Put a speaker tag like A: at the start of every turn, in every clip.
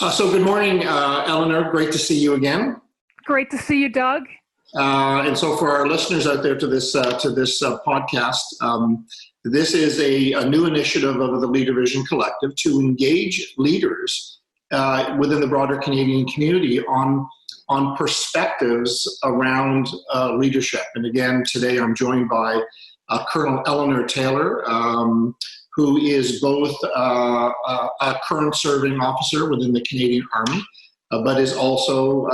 A: So good morning, Eleanor. Great to see you again.
B: Great to see you, Doug.
A: And so for our listeners out there to this podcast, this is a new initiative of the LeaderVision Collective to engage leaders within the broader Canadian community on perspectives around leadership. And again, today I'm joined by Colonel Eleanor Taylor, who is both a current serving officer within the Canadian Army, but is also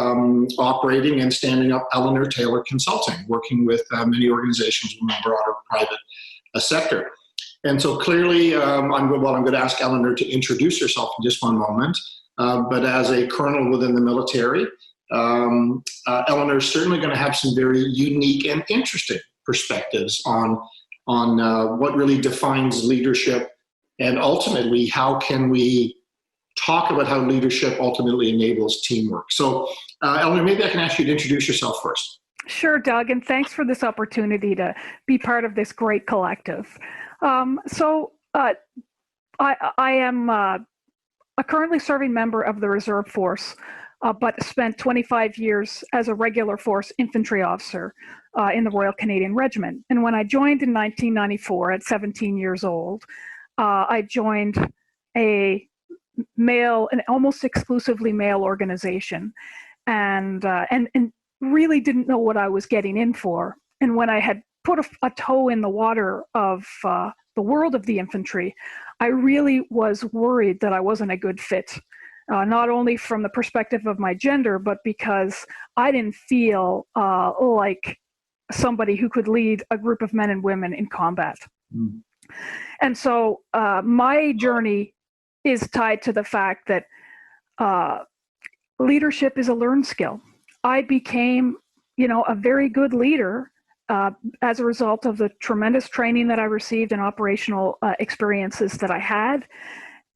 A: operating and standing up Eleanor Taylor Consulting, working with many organizations in the broader private sector. And so clearly, I'm going to ask Eleanor to introduce herself in just one moment, but as a colonel within the military, Eleanor is certainly going to have some very unique and interesting perspectives on what really defines leadership, and ultimately how can we talk about how leadership ultimately enables teamwork. So Eleanor, maybe I can ask you to introduce yourself first.
B: Sure, Doug, and thanks for this opportunity to be part of this great collective. I am a currently serving member of the Reserve Force, but spent 25 years as a regular force infantry officer in the Royal Canadian Regiment. And when I joined in 1994 at 17 years old, I joined an almost exclusively male organization, and really didn't know what I was getting in for. And when I had put a toe in the water of the world of the infantry, I really was worried that I wasn't a good fit. Not only from the perspective of my gender, but because I didn't feel like somebody who could lead a group of men and women in combat. Mm. And so my journey is tied to the fact that leadership is a learned skill. I became, a very good leader as a result of the tremendous training that I received and operational experiences that I had.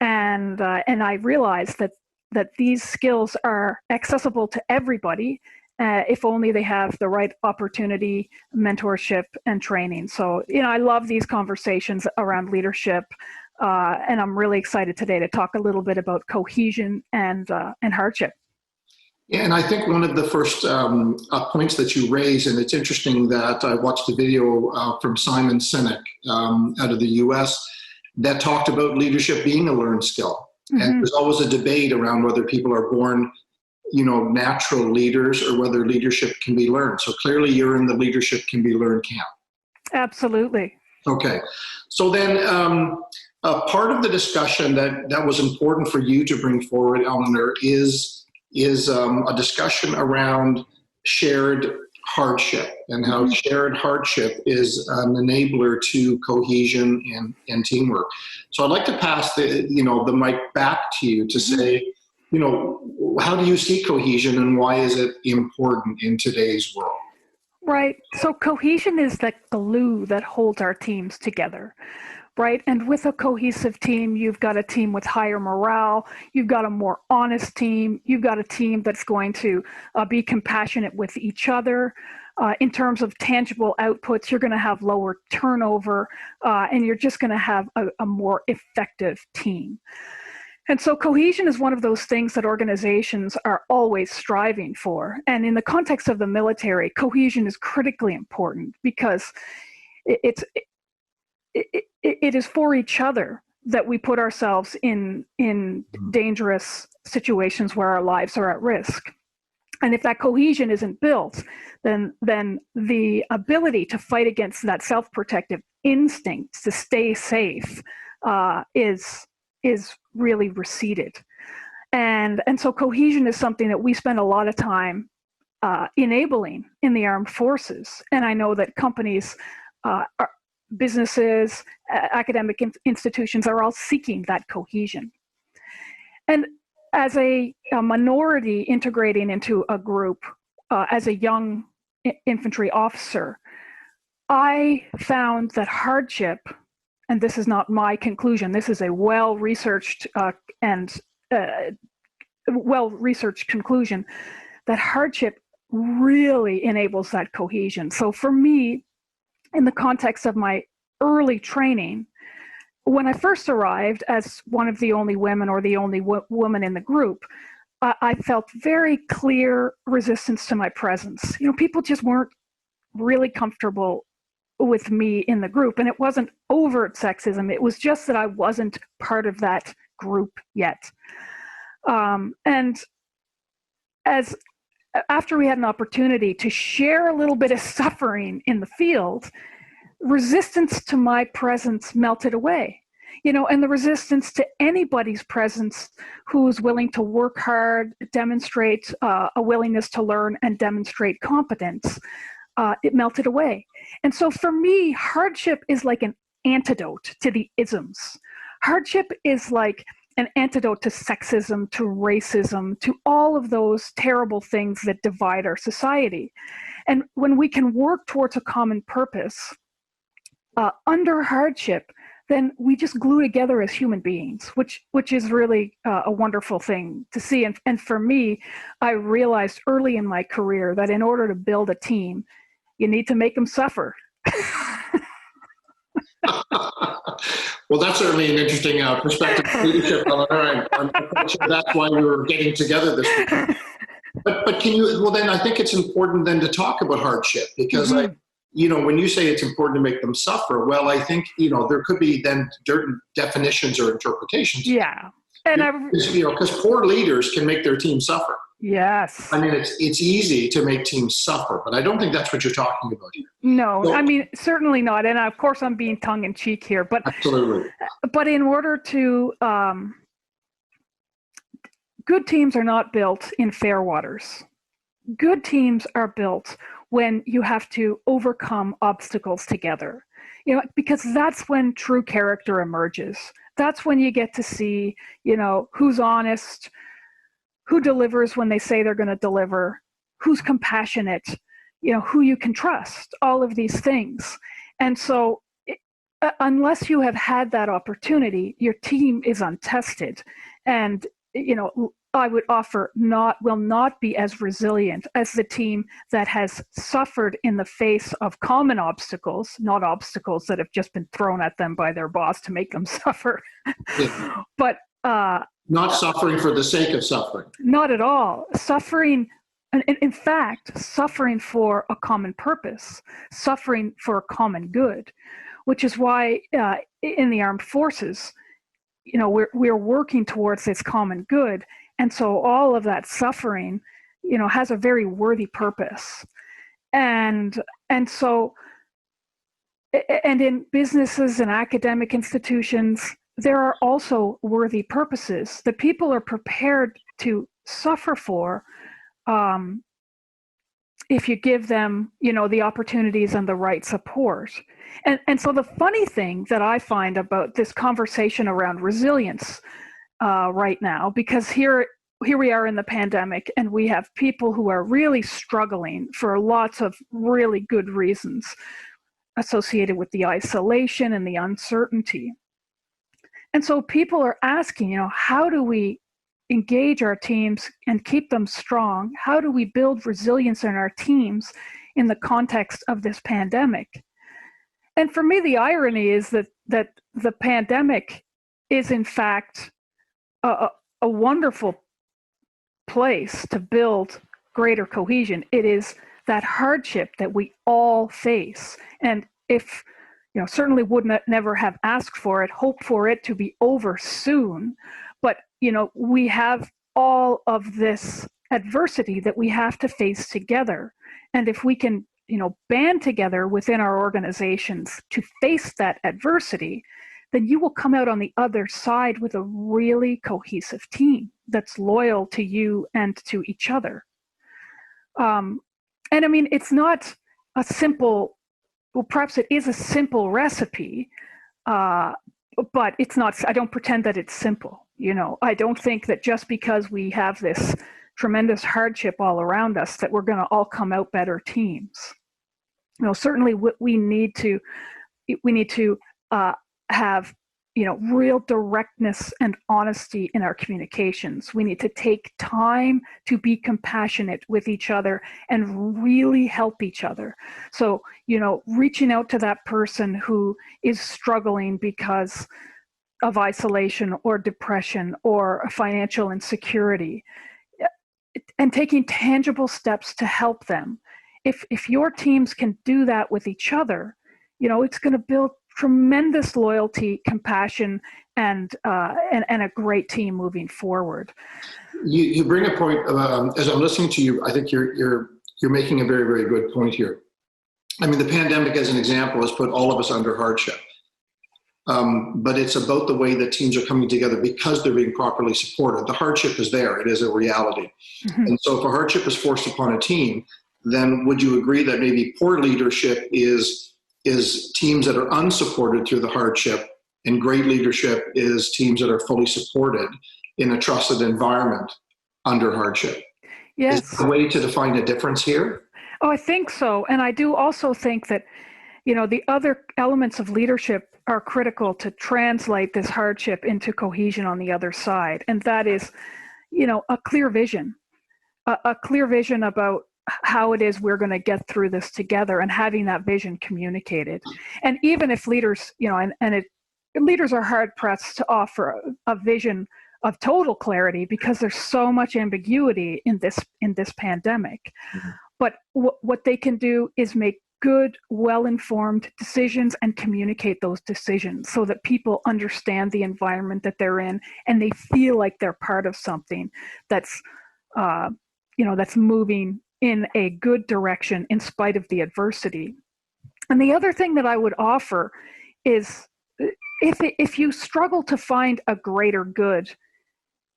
B: And I realized that these skills are accessible to everybody if only they have the right opportunity, mentorship, and training. So, I love these conversations around leadership, and I'm really excited today to talk a little bit about cohesion and hardship.
A: Yeah, and I think one of the first points that you raised, and it's interesting that I watched the video from Simon Sinek out of the US that talked about leadership being a learned skill. Mm-hmm. And there's always a debate around whether people are born, natural leaders or whether leadership can be learned. So clearly you're in the leadership can be learned camp. Absolutely. Okay. So then part of the discussion that was important for you to bring forward, Eleanor, is a discussion around shared hardship and how mm-hmm. shared hardship is an enabler to cohesion and teamwork. So I'd like to pass the mic back to you to mm-hmm. say, how do you see cohesion and why is it important in today's world?
B: Right. So cohesion is the glue that holds our teams together. Right. And with a cohesive team, you've got a team with higher morale. You've got a more honest team. You've got a team that's going to be compassionate with each other. In terms of tangible outputs, you're going to have lower turnover, and you're just going to have a more effective team. And so cohesion is one of those things that organizations are always striving for. And in the context of the military, cohesion is critically important because it is for each other that we put ourselves in dangerous situations where our lives are at risk. And if that cohesion isn't built, then the ability to fight against that self-protective instinct to stay safe is really receded. And so cohesion is something that we spend a lot of time enabling in the armed forces. And I know that companies, businesses, academic institutions are all seeking that cohesion. And as a minority integrating into a group, as a young infantry officer, I found that hardship, and this is not my conclusion, this is a well-researched conclusion, that hardship really enables that cohesion. So for me, in the context of my early training, when I first arrived as one of the only women or the only woman in the group, I felt very clear resistance to my presence. People just weren't really comfortable with me in the group. And it wasn't overt sexism. It was just that I wasn't part of that group yet. And after we had an opportunity to share a little bit of suffering in the field, resistance to my presence melted away. And the resistance to anybody's presence who's willing to work hard, demonstrate a willingness to learn, and demonstrate competence, it melted away. And so for me, hardship is like an antidote to the isms. Hardship is like an antidote to sexism, to racism, to all of those terrible things that divide our society. And when we can work towards a common purpose under hardship, then we just glue together as human beings, which is really a wonderful thing to see. And for me, I realized early in my career that in order to build a team, you need to make them suffer.
A: Well, that's certainly an interesting perspective of leadership, Eleanor. I'm quite sure that's why we were getting together this week. But can you? Well, then I think it's important then to talk about hardship, because when you say it's important to make them suffer, well, I think there could be then certain definitions or interpretations.
B: Yeah, and
A: because poor leaders can make their team suffer.
B: Yes.
A: I mean, it's easy to make teams suffer, but I don't think that's what you're talking about here.
B: No, so, I mean, certainly not. And of course, I'm being tongue in cheek here, but
A: absolutely.
B: But in order to, good teams are not built in fair waters. Good teams are built when you have to overcome obstacles together, because that's when true character emerges. That's when you get to see, who's honest, who delivers when they say they're going to deliver, who's compassionate, who you can trust, all of these things. And so unless you have had that opportunity, your team is untested. And, I would offer will not be as resilient as the team that has suffered in the face of common obstacles, not obstacles that have just been thrown at them by their boss to make them suffer.
A: Yeah.
B: But
A: not suffering for the sake of suffering.
B: Not at all. Suffering, in fact, suffering for a common purpose, suffering for a common good, which is why in the armed forces, we're working towards this common good. And so all of that suffering, has a very worthy purpose. And so, and in businesses and academic institutions, there are also worthy purposes that people are prepared to suffer for if you give them, the opportunities and the right support. And so the funny thing that I find about this conversation around resilience right now, because here we are in the pandemic and we have people who are really struggling for lots of really good reasons associated with the isolation and the uncertainty. And so people are asking, how do we engage our teams and keep them strong? How do we build resilience in our teams in the context of this pandemic? And for me, the irony is that the pandemic is in fact a wonderful place to build greater cohesion. It is that hardship that we all face. And if certainly would never have asked for it, hope for it to be over soon. But, we have all of this adversity that we have to face together. And if we can, band together within our organizations to face that adversity, then you will come out on the other side with a really cohesive team that's loyal to you and to each other. And I mean, it's not a simple, well, perhaps it is a simple recipe, but it's not, I don't pretend that it's simple. I don't think that just because we have this tremendous hardship all around us that we're going to all come out better teams. Certainly we need to have, real directness and honesty in our communications. We need to take time to be compassionate with each other and really help each other. So, reaching out to that person who is struggling because of isolation or depression or financial insecurity, and taking tangible steps to help them. If your teams can do that with each other, it's going to build tremendous loyalty, compassion, and a great team moving forward.
A: You bring a point. As I'm listening to you, I think you're making a very, very good point here. I mean, the pandemic, as an example, has put all of us under hardship. But it's about the way that teams are coming together because they're being properly supported. The hardship is there. It is a reality. Mm-hmm. And so if a hardship is forced upon a team, then would you agree that maybe poor leadership is teams that are unsupported through the hardship, and great leadership is teams that are fully supported in a trusted environment under hardship?
B: Yes.
A: Is there a way to define a difference here?
B: Oh, I think so. And I do also think that, the other elements of leadership are critical to translate this hardship into cohesion on the other side. And that is, a clear vision, a clear vision about how it is we're going to get through this together, and having that vision communicated. And even if leaders, leaders are hard pressed to offer a vision of total clarity because there's so much ambiguity in this pandemic. Mm-hmm. But what they can do is make good, well-informed decisions and communicate those decisions so that people understand the environment that they're in, and they feel like they're part of something that's, that's moving in a good direction in spite of the adversity. And the other thing that I would offer is, if you struggle to find a greater good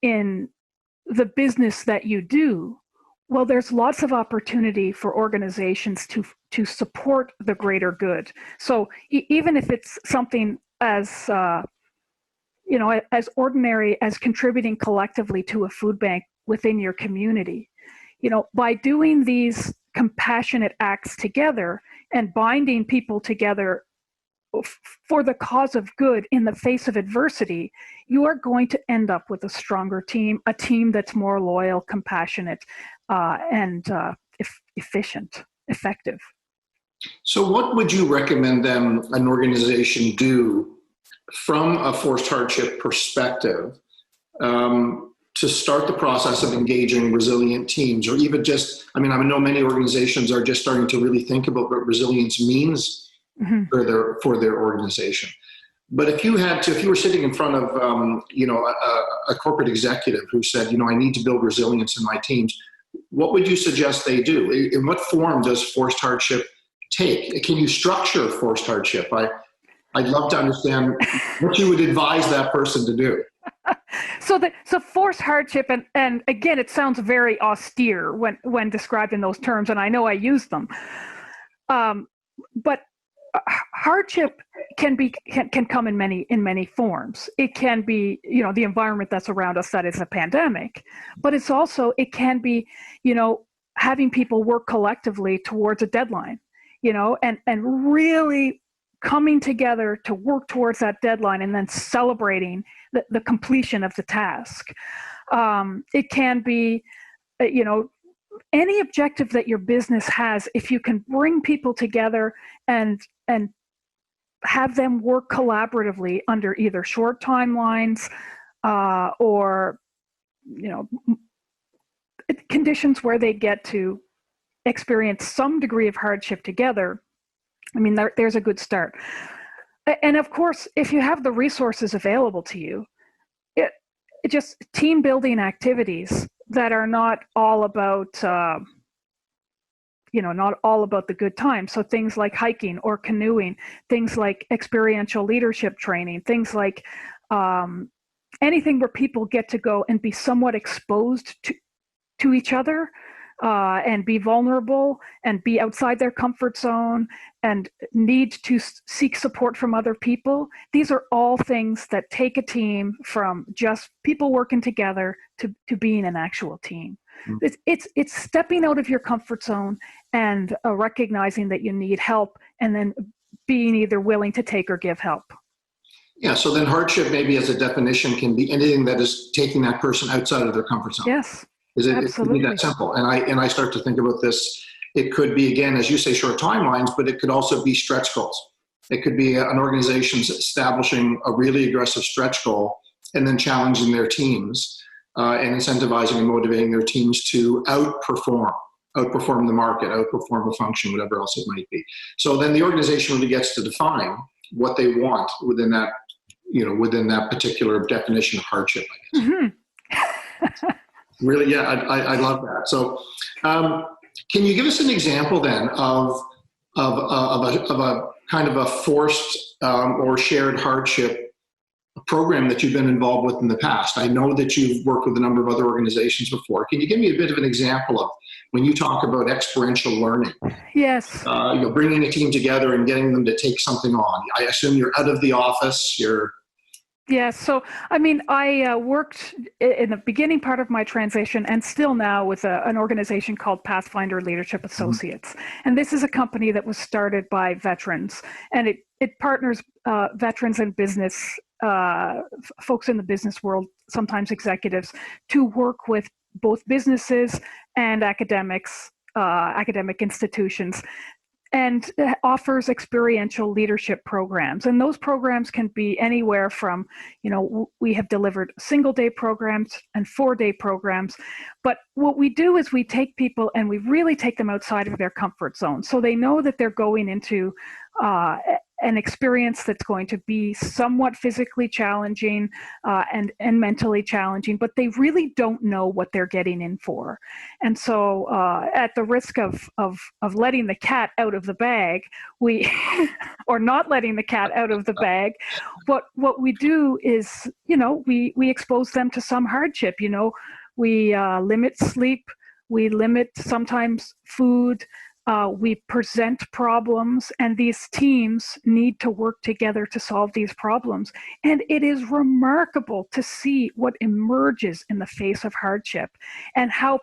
B: in the business that you do, well, there's lots of opportunity for organizations to support the greater good. So even if it's something as as ordinary as contributing collectively to a food bank within your community, by doing these compassionate acts together and binding people together for the cause of good in the face of adversity, you are going to end up with a stronger team, a team that's more loyal, compassionate, and efficient, effective.
A: So what would you recommend then an organization do from a forced hardship perspective to start the process of engaging resilient teams, or even just, I know many organizations are just starting to really think about what resilience means mm-hmm. for their organization. But if you were sitting in front of, a corporate executive who said, I need to build resilience in my teams, what would you suggest they do? In what form does forced hardship take? Can you structure forced hardship? I'd love to understand what you would advise that person to do.
B: So forced hardship, and again, it sounds very austere when described in those terms, and I know I use them. But hardship can come in many forms. It can be, the environment that's around us, that is a pandemic, but it can be, having people work collectively towards a deadline, and really coming together to work towards that deadline, and then celebrating the completion of the task. It can be, any objective that your business has. If you can bring people together and have them work collaboratively under either short timelines or conditions where they get to experience some degree of hardship together, there's a good start. And of course, if you have the resources available to you, it just team building activities that are not all about not all about the good times. So things like hiking or canoeing, things like experiential leadership training, things like anything where people get to go and be somewhat exposed to each other and be vulnerable and be outside their comfort zone and need to seek support from other people. These are all things that take a team from just people working together to being an actual team. Mm-hmm. It's stepping out of your comfort zone and recognizing that you need help, and then being either willing to take or give help.
A: Yeah, so then hardship, maybe as a definition, can be anything that is taking that person outside of their comfort zone.
B: Yes.
A: It could be that simple. And I start to think about this. It could be, again, as you say, short timelines, but it could also be stretch goals. It could be an organization establishing a really aggressive stretch goal and then challenging their teams and incentivizing and motivating their teams to outperform the market, outperform a function, whatever else it might be. So then the organization really gets to define what they want within that, within that particular definition of hardship, I guess. Mm-hmm. Really, yeah, I love that. So can you give us an example then of a kind of a forced or shared hardship program that you've been involved with in the past? I know that you've worked with a number of other organizations before. Can you give me a bit of an example of when you talk about experiential learning?
B: Yes.
A: Bringing a team together and getting them to take something on. I assume you're out of the office.
B: Yeah, so I mean, I worked in the beginning part of my transition and still now with an organization called Pathfinder Leadership Associates. Mm-hmm. And this is a company that was started by veterans, and it partners veterans and business, folks in the business world, sometimes executives, to work with both businesses and academic institutions, and offers experiential leadership programs. And those programs can be anywhere from, we have delivered single-day programs and 4-day programs. But what we do is we take people and we really take them outside of their comfort zone. So they know that they're going into an experience that's going to be somewhat physically challenging and mentally challenging, but they really don't know what they're getting in for. And so at the risk of letting the cat out of the bag, or not letting the cat out of the bag, what we do is, we expose them to some hardship. We limit sleep, we limit sometimes food, we present problems, and these teams need to work together to solve these problems. And it is remarkable to see what emerges in the face of hardship, and how,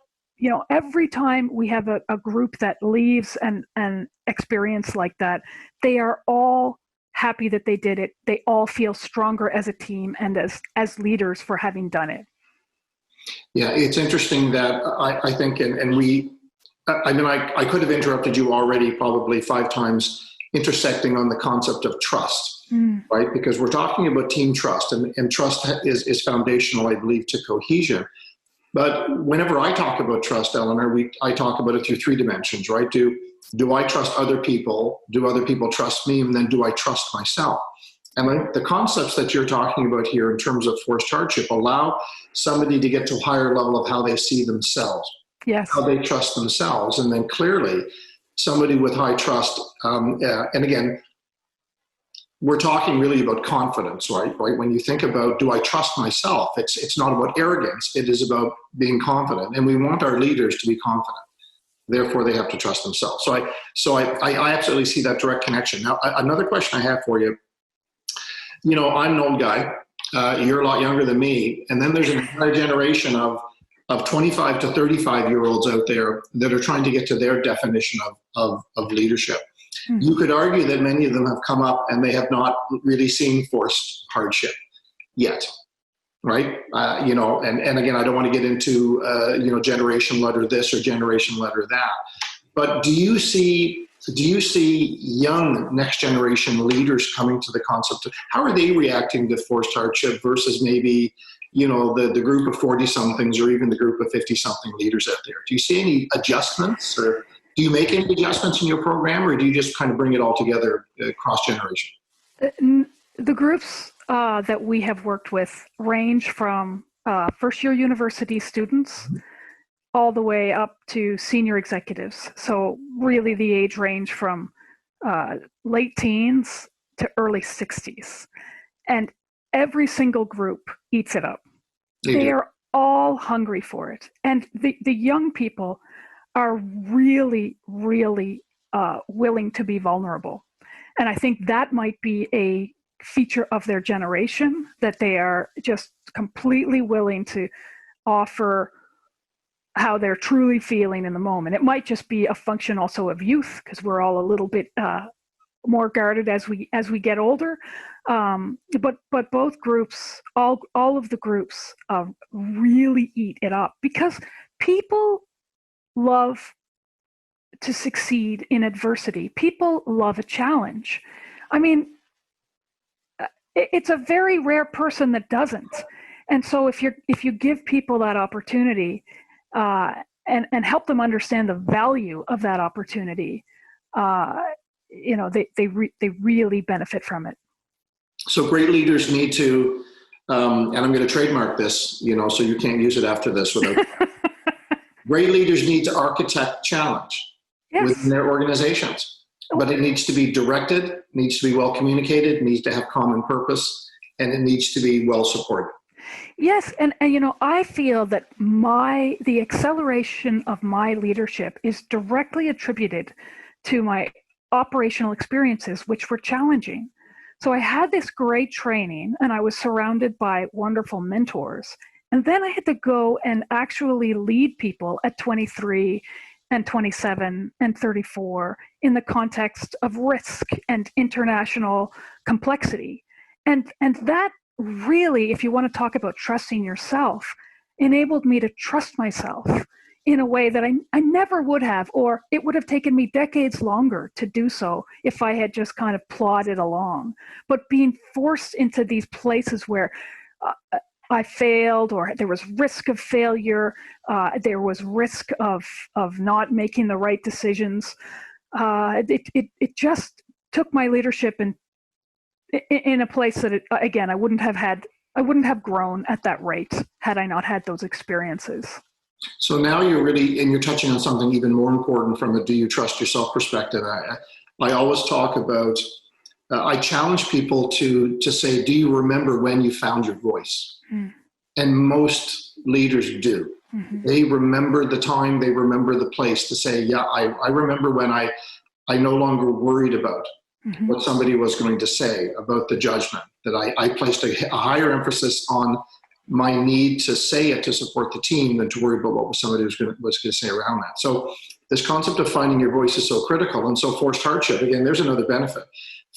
B: every time we have a group that leaves an experience like that, they are all happy that they did it. They all feel stronger as a team and as leaders for having done it.
A: Yeah, it's interesting that I think, and we, I could have interrupted you already probably 5 times intersecting on the concept of trust, right? Because we're talking about team trust, and trust is foundational, I believe, to cohesion. But whenever I talk about trust, Eleanor, I talk about it through 3 dimensions, right? Do I trust other people? Do other people trust me? And then do I trust myself? And the concepts that you're talking about here in terms of forced hardship allow somebody to get to a higher level of how they see themselves.
B: Yes.
A: How they trust themselves. And then clearly somebody with high trust, and again, we're talking really about confidence, right? When you think about, do I trust myself? It's not about arrogance. It is about being confident. And we want our leaders to be confident. Therefore, they have to trust themselves. So I absolutely see that direct connection. Now, another question I have for you, I'm an old guy. You're a lot younger than me. And then there's an entire generation of 25 to 35-year-olds out there that are trying to get to their definition of leadership. Mm-hmm. You could argue that many of them have come up and they have not really seen forced hardship yet, right? And again, I don't want to get into, generation letter this or generation letter that. But do you see young next generation leaders coming to the concept of how are they reacting to forced hardship versus maybe the group of 40-somethings or even the group of 50-something leaders out there? Do you see any adjustments, or do you make any adjustments in your program, or do you just kind of bring it all together cross-generation?
B: The groups that we have worked with range from first-year university students all the way up to senior executives. So really the age range from late teens to early 60s. And every single group eats it up. They are all hungry for it. And the young people are really, really willing to be vulnerable. And I think that might be a feature of their generation, that they are just completely willing to offer how they're truly feeling in the moment. It might just be a function also of youth, because we're all a little bit more guarded as we get older. But both groups, all of the groups, really eat it up, because people love to succeed in adversity. People love a challenge. I mean, it's a very rare person that doesn't. And so if you give people that opportunity and help them understand the value of that opportunity, they really benefit from it.
A: So great leaders need to, and I'm going to trademark this, so you can't use it after this without. Great leaders need to architect challenge within their organizations, but it needs to be directed, needs to be well communicated, needs to have common purpose, and it needs to be well supported.
B: Yes, and I feel that the acceleration of my leadership is directly attributed to my operational experiences, which were challenging. So I had this great training, and I was surrounded by wonderful mentors. And then I had to go and actually lead people at 23 and 27 and 34 in the context of risk and international complexity. And that really, if you want to talk about trusting yourself, enabled me to trust myself in a way that I never would have, or it would have taken me decades longer to do so if I had just kind of plodded along. But being forced into these places where I failed, or there was risk of failure, there was risk of not making the right decisions, it just took my leadership in a place that, again, I wouldn't have grown at that rate had I not had those experiences.
A: So now you're touching on something even more important from a do you trust yourself perspective. I always talk about, I challenge people to say, do you remember when you found your voice? Mm. And most leaders do. Mm-hmm. They remember the time, they remember the place to say, yeah, I remember when I no longer worried about mm-hmm. what somebody was going to say, about the judgment, that I placed a higher emphasis on my need to say it to support the team than to worry about what somebody was going to say around that. So this concept of finding your voice is so critical. And so forced hardship, again, there's another benefit.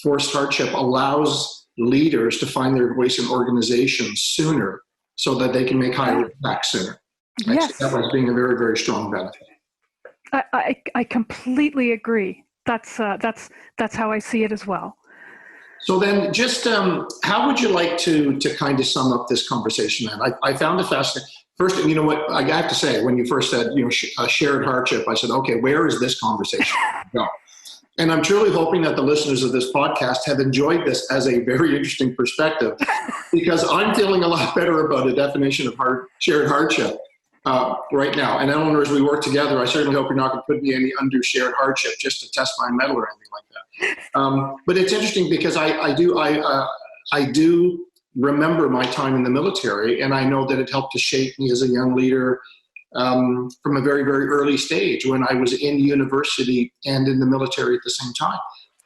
A: Forced hardship allows leaders to find their voice in organizations sooner so that they can make higher impact sooner.
B: Yes.
A: That was being a very, very strong benefit.
B: I completely agree. That's how I see it as well.
A: So then just how would you like to kind of sum up this conversation then? I found it fascinating. First, you know what, I have to say, when you first said, shared hardship, I said, okay, where is this conversation going? And I'm truly hoping that the listeners of this podcast have enjoyed this as a very interesting perspective, because I'm feeling a lot better about a definition of shared hardship right now. And Eleanor, as we work together, I certainly hope you're not going to put me any undue shared hardship just to test my mettle or anything like that. But it's interesting because I do remember my time in the military, and I know that it helped to shape me as a young leader from a very, very early stage when I was in university and in the military at the same time.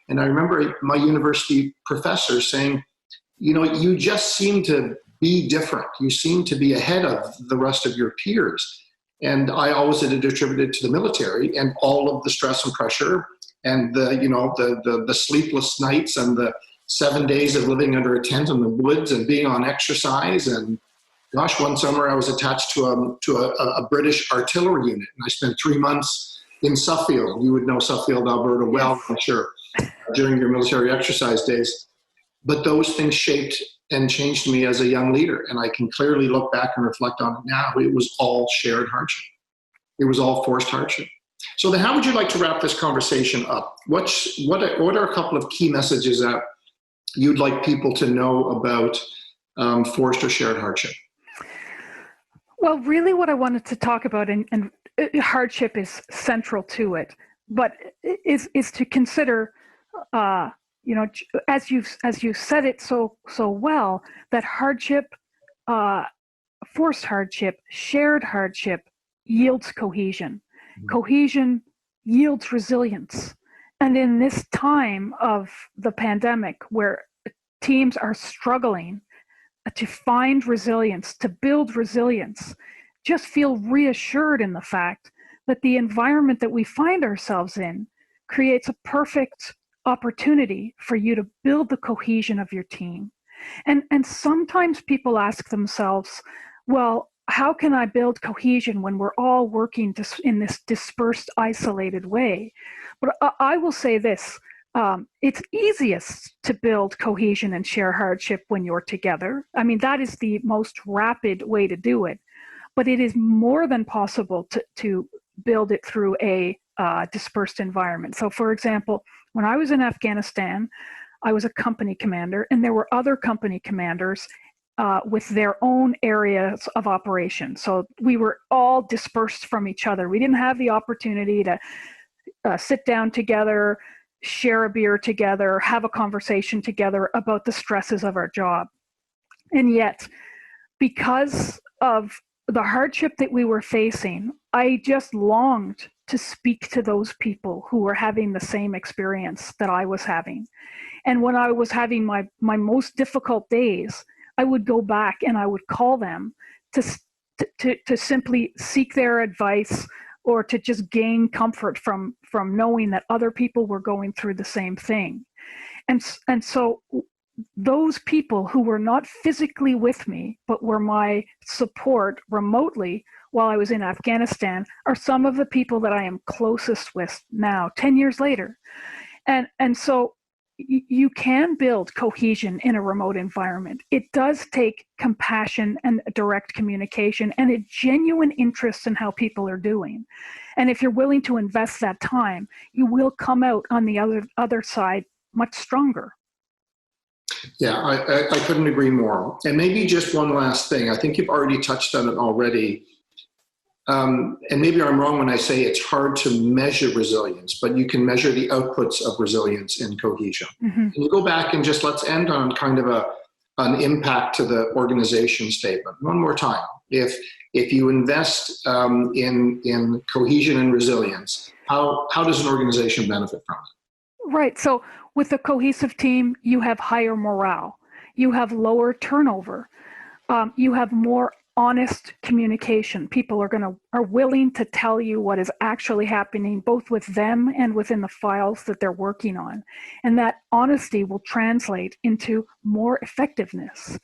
A: And I remember my university professor saying, you just seem to be different. You seem to be ahead of the rest of your peers. And I always had it attributed to the military and all of the stress and pressure and the sleepless nights and the 7 days of living under a tent in the woods and being on exercise. And gosh, one summer I was attached to a British artillery unit, and I spent 3 months in Suffield. You would know Suffield, Alberta well, I'm sure, during your military exercise days. But those things shaped and changed me as a young leader, and I can clearly look back and reflect on it now. It was all shared hardship. It was all forced hardship. So then how would you like to wrap this conversation up? What are a couple of key messages that you'd like people to know about forced or shared hardship?
B: Well, really what I wanted to talk about, and hardship is central to it, but is to consider, as you said it so well, that hardship, forced hardship, shared hardship yields cohesion. Mm-hmm. Cohesion yields resilience. And in this time of the pandemic, where teams are struggling to find resilience, to build resilience, just feel reassured in the fact that the environment that we find ourselves in creates a perfect opportunity for you to build the cohesion of your team. And sometimes people ask themselves, well, how can I build cohesion when we're all working in this dispersed, isolated way? But I will say this, It's easiest to build cohesion and share hardship when you're together. I mean, that is the most rapid way to do it. But it is more than possible to build it through a dispersed environment. So, for example, when I was in Afghanistan, I was a company commander, and there were other company commanders with their own areas of operation. So we were all dispersed from each other. We didn't have the opportunity to sit down together, share a beer together, have a conversation together about the stresses of our job. And yet, because of the hardship that we were facing, I just longed to speak to those people who were having the same experience that I was having. And when I was having my most difficult days, I would go back and I would call them to simply seek their advice, or to just gain comfort from knowing that other people were going through the same thing. And so those people who were not physically with me, but were my support remotely while I was in Afghanistan, are some of the people that I am closest with now, 10 years later. And so you can build cohesion in a remote environment. It does take compassion and direct communication and a genuine interest in how people are doing. And if you're willing to invest that time, you will come out on the other side much stronger.
A: Yeah, I couldn't agree more. And maybe just one last thing. I think you've already touched on it already. And maybe I'm wrong when I say it's hard to measure resilience, but you can measure the outputs of resilience in cohesion. Mm-hmm. Can you go back and just let's end on kind of an impact to the organization statement one more time? If you invest in cohesion and resilience, how does an organization benefit from it?
B: Right. So with a cohesive team, you have higher morale, you have lower turnover, you have more honest communication. People are willing to tell you what is actually happening, both with them and within the files that they're working on. And that honesty will translate into more effectiveness.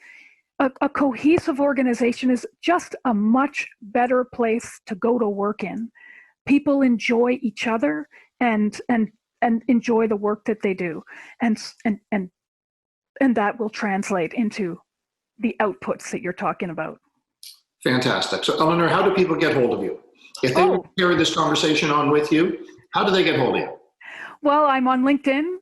B: A cohesive organization is just a much better place to go to work in. People enjoy each other and enjoy the work that they do. And that will translate into the outputs that you're talking about.
A: Fantastic. So, Eleanor, how do people get hold of you? If they want to carry this conversation on with you, how do they get hold of you?
B: Well, I'm on LinkedIn.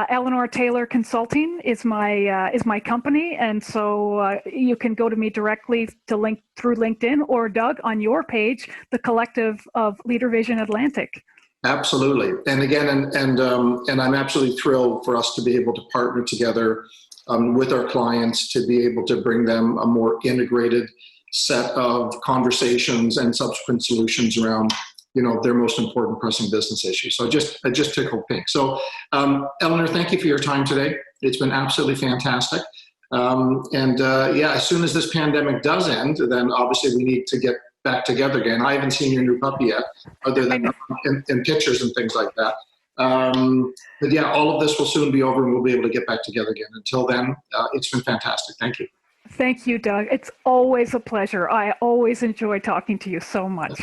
B: Eleanor Taylor Consulting is my company, and so you can go to me directly through LinkedIn, or Doug, on your page, the Collective of LeaderVision Atlantic.
A: Absolutely. And again, and I'm absolutely thrilled for us to be able to partner together with our clients to be able to bring them a more integrated set of conversations and subsequent solutions around, their most important pressing business issues. So I just tickled pink. So, Eleanor, thank you for your time today. It's been absolutely fantastic. As soon as this pandemic does end, then obviously we need to get back together again. I haven't seen your new puppy yet, other than in pictures and things like that. But yeah, all of this will soon be over and we'll be able to get back together again. Until then, it's been fantastic. Thank you.
B: Thank you, Doug. It's always a pleasure. I always enjoy talking to you so much.